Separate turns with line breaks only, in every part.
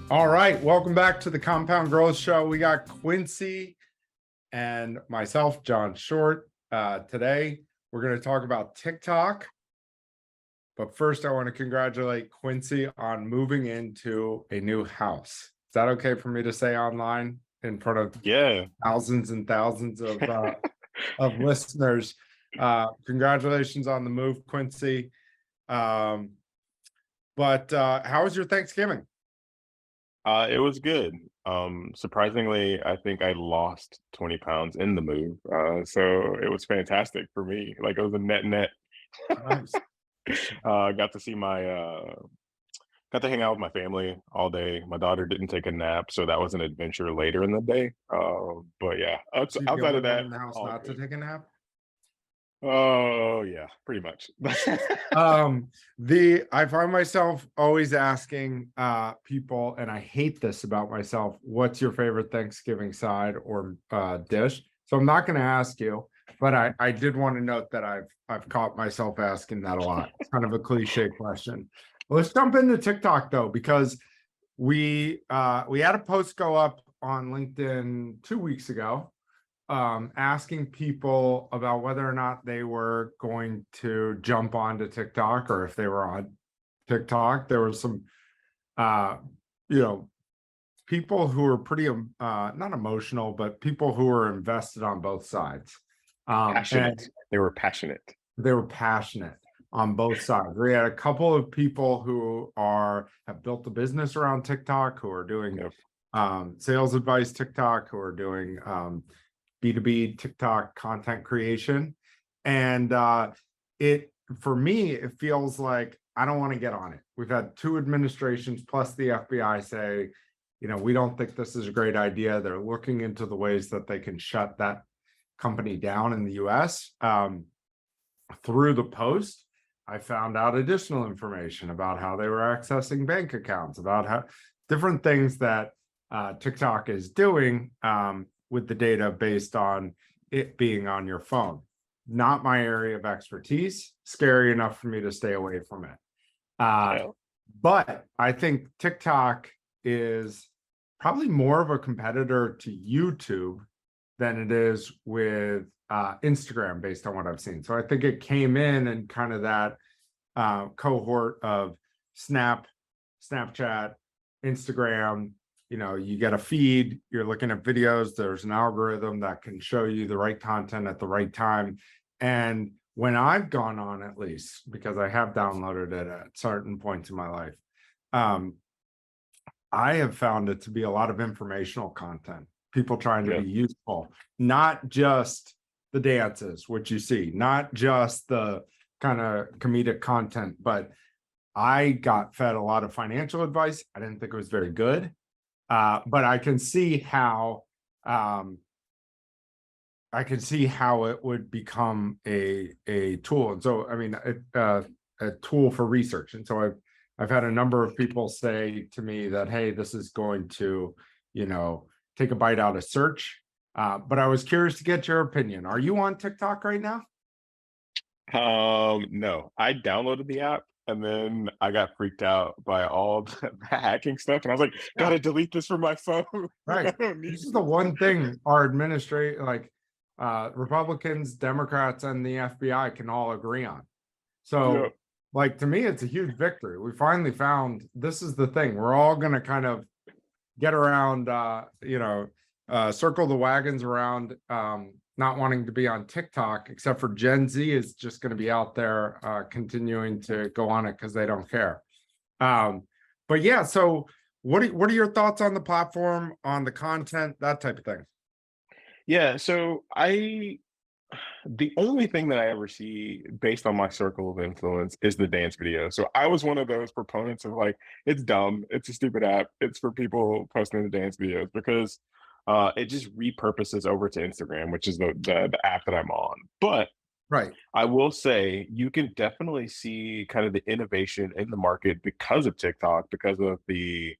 All right, welcome back to the Compound Growth Show. We got Quincy and myself, John Short. Today, we're going to talk about TikTok. But first, I want to congratulate Quincy on moving into a new house. Is that okay for me to say online in front of thousands and thousands of listeners? Congratulations on the move, Quincy. But how was your Thanksgiving?
It was good. Surprisingly, I think I lost 20 pounds in the move. So it was fantastic for me. Like it was a net.
Nice.
Got to see got to hang out with my family all day. My daughter didn't take a nap, so that was an adventure later in the day. But yeah,
So you're the
outside
only
of
one
that,
in the house
all
not to
good.
take a nap?
Oh yeah, pretty much.
I find myself always asking people, and I hate this about myself, what's your favorite Thanksgiving side or dish? So I'm not going to ask you, but I did want to note that I've caught myself asking that a lot. It's kind of a cliche question. Let's jump into TikTok though, because we had a post go up on LinkedIn 2 weeks ago, asking people about whether or not they were going to jump onto TikTok or if they were on TikTok. There was some, you know, people who were pretty, not emotional, but people who were invested on both sides.
Passionate.
And
They were passionate.
they were passionate on both sides. We had a couple of people who have built a business around TikTok, who are doing sales advice TikTok, who are doing B2B TikTok content creation. And for me, it feels like I don't want to get on it. We've had two administrations plus the FBI say, we don't think this is a great idea. They're looking into the ways that they can shut that company down in the US. Through the post, I found out additional information about how they were accessing bank accounts, about how different things that TikTok is doing with the data based on it being on your phone. Not my area of expertise, scary enough for me to stay away from it. But I think TikTok is probably more of a competitor to YouTube than it is with Instagram, based on what I've seen. So I think it came in and kind of that cohort of Snapchat, Instagram. You get a feed, you're looking at videos, there's an algorithm that can show you the right content at the right time. And when I've gone on, at least, because I have downloaded it at certain points in my life, I have found it to be a lot of informational content, people trying to be useful, not just the dances, which you see, not just the kind of comedic content, but I got fed a lot of financial advice. I didn't think it was very good. But I can see how it would become a tool. And so, I mean, a tool for research. And so I've had a number of people say to me that, hey, this is going to, take a bite out of search. But I was curious to get your opinion. Are you on TikTok right now?
No, I downloaded the app and then I got freaked out by all the hacking stuff, and I was like, gotta delete this from my phone.
Right. This is the one thing our Republicans, Democrats, and the FBI can all agree on. So, like, to me, it's a huge victory. We finally found this is the thing. We're all going to kind of get around, circle the wagons around not wanting to be on TikTok, except for Gen Z is just going to be out there continuing to go on it because they don't care. But yeah, so what are your thoughts on the platform, on the content, that type of thing?
Yeah, so the only thing that I ever see based on my circle of influence is the dance video. So I was one of those proponents of like, it's dumb, it's a stupid app, it's for people posting the dance videos, because it just repurposes over to Instagram, which is the app that I'm on. But
Right.
I will say you can definitely see kind of the innovation in the market because of TikTok, because of the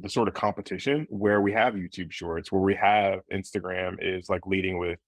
sort of competition where we have YouTube Shorts, where we have Instagram is like leading with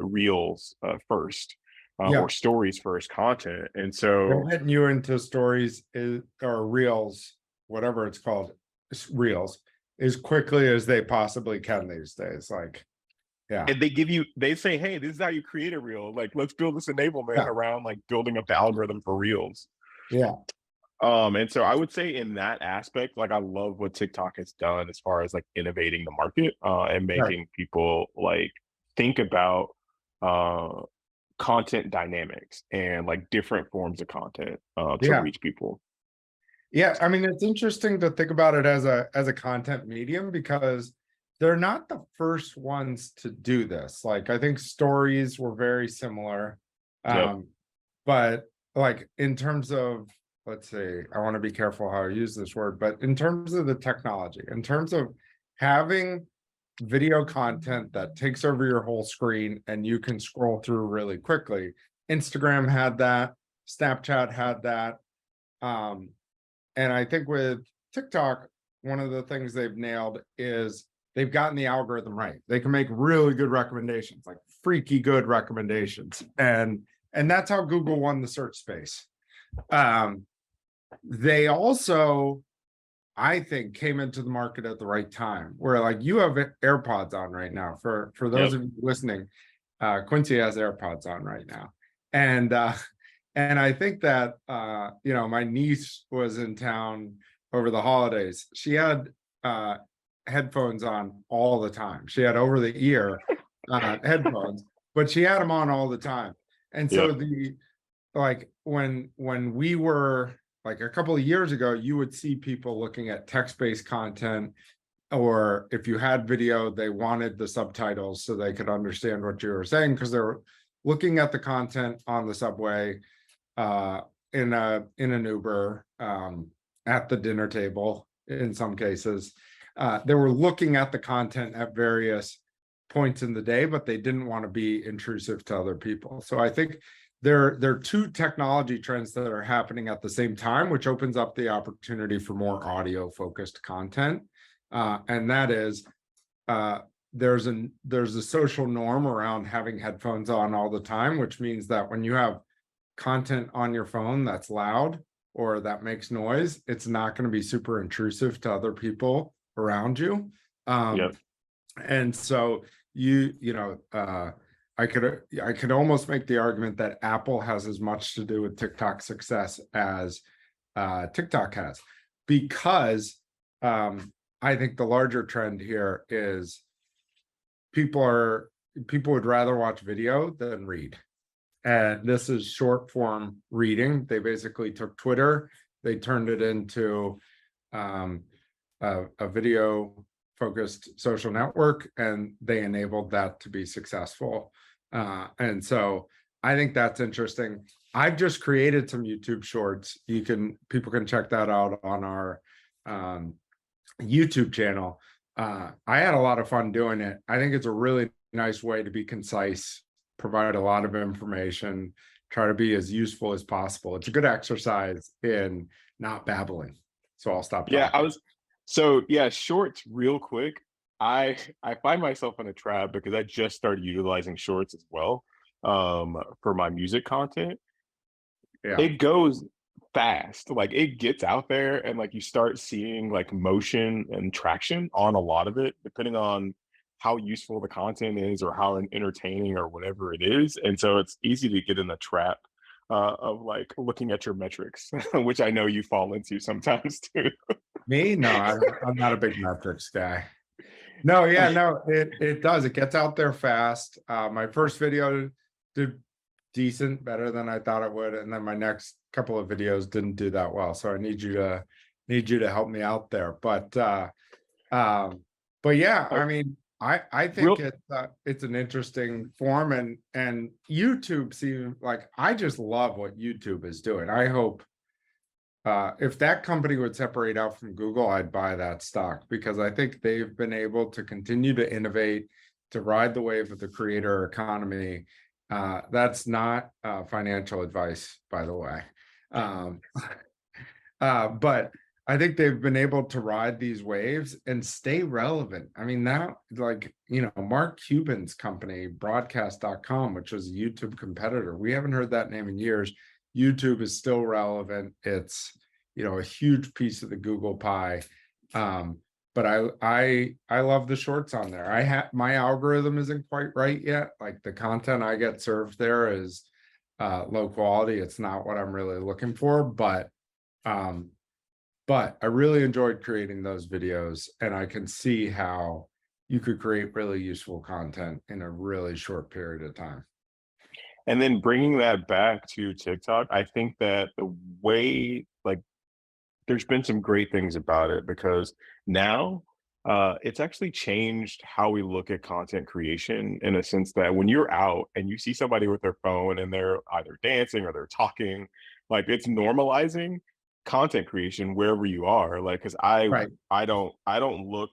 reels first, or stories first content. And so
they're getting you into stories or reels whatever it's called, reels, as quickly as they possibly can these days. Like, yeah,
And they say, hey, this is how you create a reel. Like, let's build this enablement
yeah,
around like building up the algorithm for reels.
yeah,
And so I would say in that aspect, like I love what TikTok has done as far as like innovating the market and
right,
making people like think about uh content dynamics and like different forms of content to
yeah.
reach people.
Yeah, I mean, it's interesting to think about it as a content medium because they're not the first ones to do this. Like, I think stories were very similar.
Yep.
But like in terms of, let's see, I want to be careful how I use this word, but in terms of the technology, in terms of having video content that takes over your whole screen and you can scroll through really quickly. Instagram had that, Snapchat had that. Um, and I think with TikTok, one of the things they've nailed is they've gotten the algorithm right. They can make really good recommendations, like freaky good recommendations. And that's how Google won the search space. They also, I think, came into the market at the right time, where like you have AirPods on right now. For those
Yep.
of you listening, Quincy has AirPods on right now. And I think that my niece was in town over the holidays. She had headphones on all the time. She had over the ear headphones, but she had them on all the time. And so
Yep.
like when we were like a couple of years ago, you would see people looking at text-based content, or if you had video, they wanted the subtitles so they could understand what you were saying because they were looking at the content on the subway, in an Uber, at the dinner table in some cases. They were looking at the content at various points in the day, but they didn't want to be intrusive to other people. So I think there are two technology trends that are happening at the same time, which opens up the opportunity for more audio focused content. And that is, there's a social norm around having headphones on all the time, which means that when you have content on your phone that's loud or that makes noise, it's not going to be super intrusive to other people around you.
Yep.
And so I could almost make the argument that Apple has as much to do with TikTok's success as TikTok has, because I think the larger trend here is people would rather watch video than read. And this is short form reading. They basically took Twitter, they turned it into a video focused social network, and they enabled that to be successful. And so I think that's interesting. I've just created some YouTube shorts. People can check that out on our YouTube channel. I had a lot of fun doing it. I think it's a really nice way to be concise, provide a lot of information, try to be as useful as possible. It's a good exercise in not babbling. So I'll stop
Yeah,
talking.
shorts real quick. I find myself in a trap because I just started utilizing shorts as well for my music content.
Yeah.
It goes fast. Like it gets out there and like you start seeing like motion and traction on a lot of it, depending on how useful the content is or how entertaining or whatever it is. And so it's easy to get in the trap of like looking at your metrics, which I know you fall into sometimes too.
Me? No, I'm not a big metrics guy. No, yeah, no, it does. It gets out there fast. My first video did decent, better than I thought it would, and then my next couple of videos didn't do that well. So I need you to help me out there. But yeah, I mean, I think
Real
it's an interesting form, and YouTube seems like, I just love what YouTube is doing. I hope if that company would separate out from Google, I'd buy that stock, because I think they've been able to continue to innovate, to ride the wave of the creator economy. That's not financial advice, by the way. But I think they've been able to ride these waves and stay relevant. I mean, now, like, Mark Cuban's company, broadcast.com, which was a YouTube competitor, we haven't heard that name in years. YouTube is still relevant. It's, a huge piece of the Google pie. But I love the shorts on there. My algorithm isn't quite right yet. Like the content I get served there is low quality. It's not what I'm really looking for, but I really enjoyed creating those videos, and I can see how you could create really useful content in a really short period of time.
And then bringing that back to TikTok, I think that the way, like, there's been some great things about it because now it's actually changed how we look at content creation in a sense that when you're out and you see somebody with their phone and they're either dancing or they're talking, like it's normalizing content creation wherever you are. Like, because
Right,
I don't look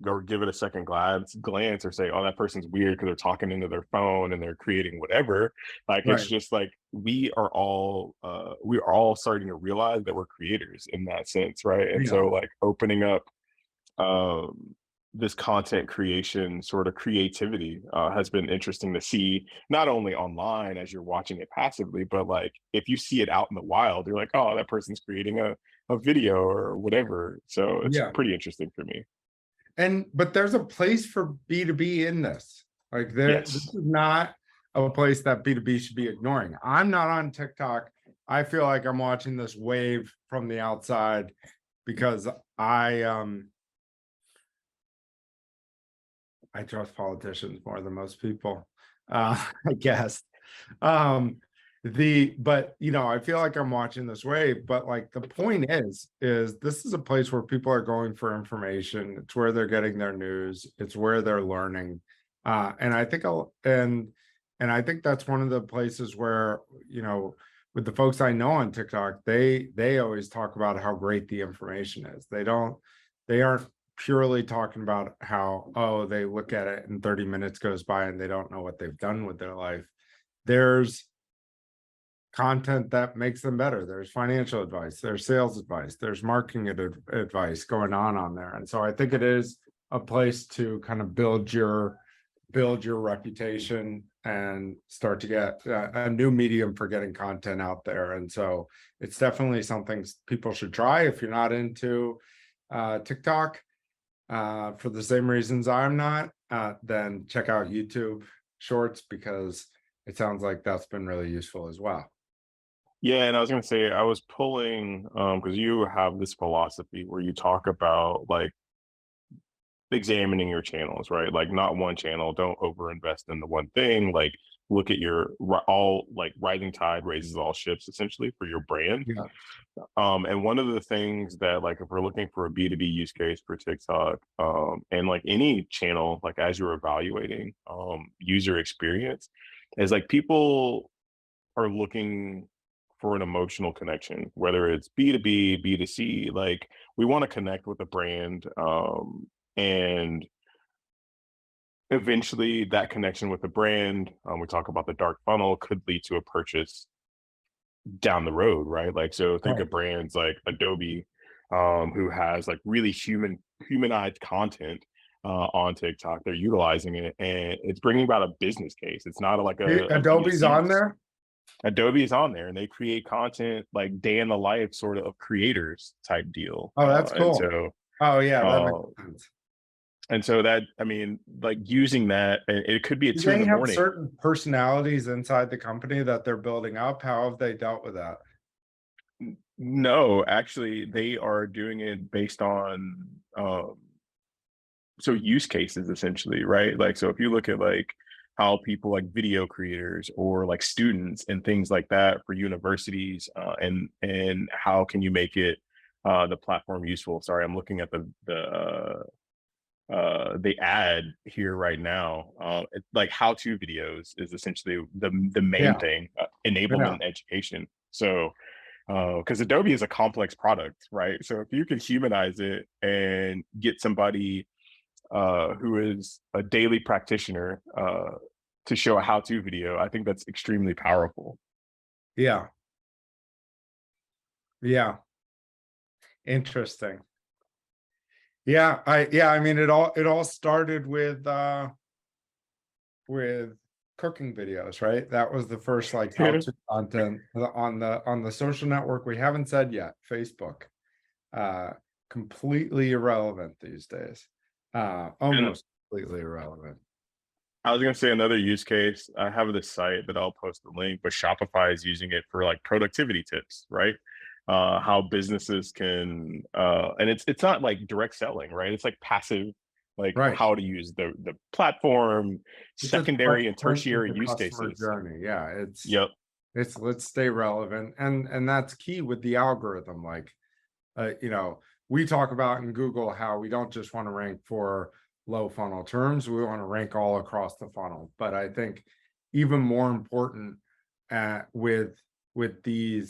or give it a second glance or say, oh, that person's weird because they're talking into their phone and they're creating whatever. Like it's
right.
just like we are all starting to realize that we're creators in that sense, right? And
Yeah,
so like opening up um this content creation sort of creativity has been interesting to see, not only online as you're watching it passively, but like if you see it out in the wild, you're like, oh, that person's creating a video or whatever. So it's
yeah.
pretty interesting for me.
But there's a place for B2B in this. Like this
Yes.
is not a place that B2B should be ignoring. I'm not on TikTok. I feel like I'm watching this wave from the outside because I trust politicians more than most people. I guess. Um, but I feel like I'm watching this wave, but like the point is this is a place where people are going for information. It's where they're getting their news. It's where they're learning. And I think I think that's one of the places where, with the folks I know on TikTok, they always talk about how great the information is. They aren't purely talking about how, oh, they look at it and 30 minutes goes by and they don't know what they've done with their life. There's content that makes them better. There's financial advice, there's sales advice, there's marketing advice going on there. And so I think it is a place to kind of build your reputation and start to get a new medium for getting content out there. And so it's definitely something people should try. If you're not into TikTok for the same reasons I'm not, then check out YouTube Shorts, because it sounds like that's been really useful as well.
Yeah, and I was gonna say I was pulling because you have this philosophy where you talk about like examining your channels, right? Like not one channel, don't overinvest in the one thing. Like look at all like rising tide raises all ships essentially for your brand.
Yeah.
And one of the things that like if we're looking for a B2B use case for TikTok, and like any channel, like as you're evaluating user experience, is like people are looking for an emotional connection, whether it's B2B, B2C, like we want to connect with a brand. And eventually that connection with the brand, we talk about the dark funnel, could lead to a purchase down the road, right? Like, so think
Right.
of brands like Adobe, who has like really humanized content on TikTok. They're utilizing it, and it's bringing about a business case. It's not like a
Adobe's
B2C.
on there.
Adobe is on there, and they create content like day in the life, sort of creators type deal.
Oh, that's
And
cool.
so,
Oh yeah, that makes
uh,
sense.
that, I mean, like using that, and it could be at
Do
two in
they
the
have
morning.
certain personalities inside the company that they're building up? How have they dealt with that?
No, actually, they are doing it based on so use cases essentially, right? Like, so if you look at like how people like video creators or like students and things like that for universities, and how can you make it the platform useful? Sorry, I'm looking at the ad here right now. Like how-to videos is essentially the main
Yeah,
thing, enablement
yeah,
and education. So because Adobe is a complex product, right? So if you can humanize it and get somebody who is a daily practitioner to show a how-to video, I think that's extremely powerful.
yeah, yeah. Interesting. I mean it all started with cooking videos, right? That was the first like how to content on the social network we haven't said yet, Facebook. completely irrelevant these days.
And
Almost completely irrelevant.
I was gonna say another use case. I have this site that I'll post the link, but Shopify is using it for like productivity tips, right? How businesses can and it's not like direct selling, right? It's like passive, like
Right.
how to use the platform,
It's a
secondary
touch
and
point with
tertiary
the
use
customer
cases.
journey. Yeah,
Yep.
it's let's stay relevant, and that's key with the algorithm. Like, you know, we talk about in Google how we don't just want to rank for low funnel terms, we want to rank all across the funnel. But I think even more important with the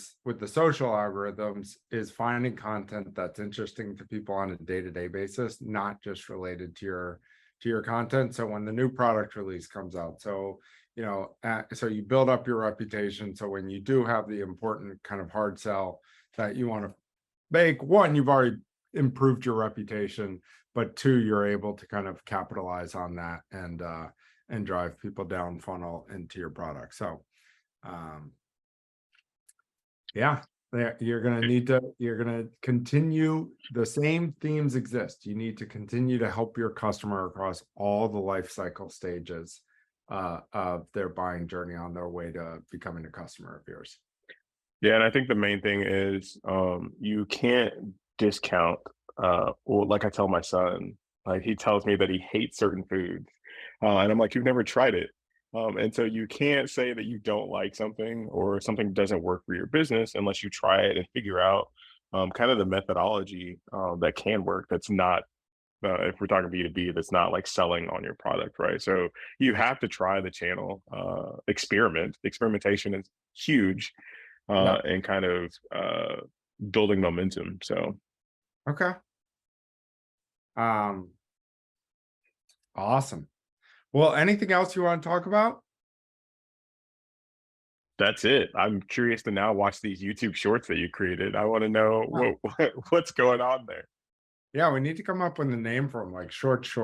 social algorithms is finding content that's interesting to people on a day-to-day basis, not just related to your content. So when the new product release comes out, so you know, so you build up your reputation. So when you do have the important kind of hard sell that you want to make, one, you've already improved your reputation, but two, you're able to kind of capitalize on that and drive people down funnel into your product. So yeah, you're gonna continue, the same themes exist. You need to continue to help your customer across all the life cycle stages of their buying journey on their way to becoming a customer of yours.
Yeah, and I think the main thing is you can't discount or like I tell my son, like he tells me that he hates certain foods. And I'm like, you've never tried it. And so you can't say that you don't like something or something doesn't work for your business unless you try it and figure out kind of the methodology that can work. That's not, if we're talking B2B, that's not like selling on your product, right? So you have to try the channel, experiment. Experimentation is huge
Yeah.
and kind of building momentum. So
Okay. Awesome. Well, anything else you want to talk about?
that's it. I'm curious to now watch these YouTube shorts that you created. I want to know
Yeah.
what's going on there.
Yeah, we need to come up with a name for them, like shorts.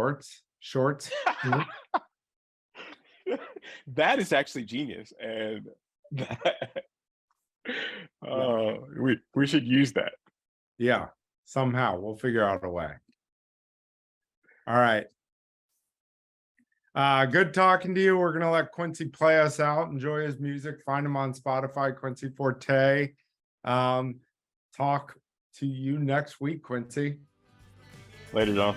That is actually genius, and that,
Yeah.
we should use that.
Yeah. Somehow we'll figure out a way. All right. Good talking to you. We're gonna let Quincy play us out. Enjoy his music. Find him on Spotify, Quincy Forte. Talk to you next week, Quincy.
Later, John.